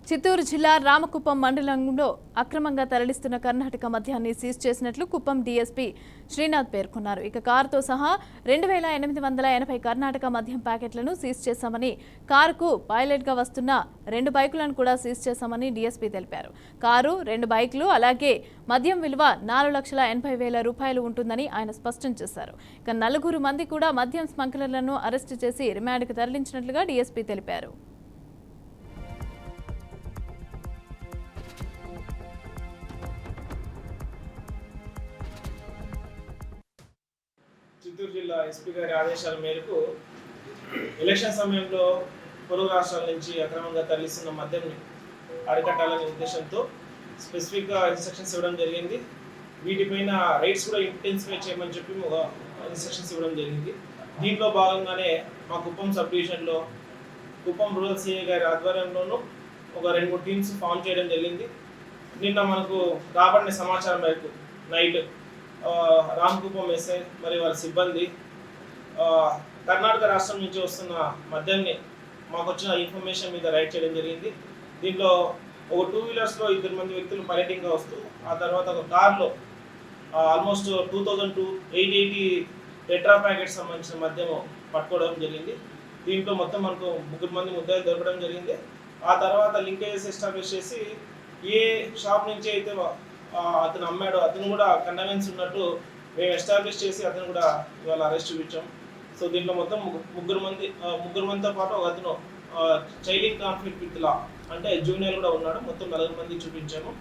చిత్తూరు జిల్లా రామకుప్పం మండలంలో అక్రమంగా తరలిస్తున్న కర్ణాటక మద్యాన్ని సీజ్ చేసినట్లు కుప్పం డీఎస్పీ శ్రీనాథ్ పేర్కొన్నారు. ఇక కారుతో సహా 2880 కర్ణాటక మద్యం ప్యాకెట్లను సీజ్ చేశామని, కారుకు పైలట్గా వస్తున్న 2 బైకులను కూడా సీజ్ చేశామని డీఎస్పీ తెలిపారు. కారు, 2 బైకులు అలాగే మద్యం విలువ 4,80,000 రూపాయలు ఉంటుందని ఆయన స్పష్టం చేశారు. ఇక 4 మంది కూడా మద్యం స్మగ్లర్లను అరెస్టు చేసి రిమాండ్కు తరలించినట్లుగా డీఎస్పీ తెలిపారు. చిత్తూరు జిల్లా ఎస్పీ గారి ఆదేశాల మేరకు ఎలక్షన్ సమయంలో పొరుగు రాష్ట్రాల నుంచి అక్రమంగా తరలిస్తున్న మద్యాన్ని అరికట్టాలనే ఉద్దేశంతో స్పెసిఫిక్గా ఇన్స్ట్రక్షన్స్ ఇవ్వడం జరిగింది. వీటిపైన రైడ్స్ కూడా ఇంటెన్సిఫై చేయమని చెప్పి ఇన్స్ట్రక్షన్స్ ఇవ్వడం జరిగింది. దీంట్లో భాగంగానే మా కుప్పం సబ్ డివిజన్లో కుప్పం రూరల్ సిఐ గారి ఆధ్వర్యంలోనూ ఒక 2-3 టీమ్స్ ఫామ్ చేయడం జరిగింది. నిన్న మనకు రాబడిన సమాచారం మేరకు నైట్ రామకుప్పం ఎస్ఐ మరి వారి సిబ్బంది కర్ణాటక రాష్ట్రం నుంచి వస్తున్న మద్యాన్ని మాకు వచ్చిన ఇన్ఫర్మేషన్ మీద రైడ్ చేయడం జరిగింది. దీంట్లో ఒక 2 వీలర్స్లో 2 మంది వ్యక్తులు పర్యటనగా వస్తూ, ఆ తర్వాత ఒక కార్లో ఆల్మోస్ట్ 2,880 టెట్రా ప్యాకెట్స్ సంబంధించిన మద్యము పట్టుకోవడం జరిగింది. దీంట్లో మొత్తం మనకు 3 మంది ముద్దాయిలు దొరకడం జరిగింది. ఆ తర్వాత లింకేజెస్ ఎస్టాబ్లిష్ చేసి ఏ షాప్ నుంచి అయితే అతను అమ్మాడు అతను కూడా కండవెన్స్ ఉన్నట్టు మేము ఎస్టాబ్లిష్ చేసి అతను కూడా ఇవాళ అరెస్ట్ చూపించాం. సో దీంట్లో మొత్తం 3 మందితో పాటు ఒక అతను చైల్డ్ కాన్ఫ్లిక్ట్ విత్ లా అంటే జూనియర్ కూడా ఉన్నాడు. మొత్తం 4 మంది చూపించాము.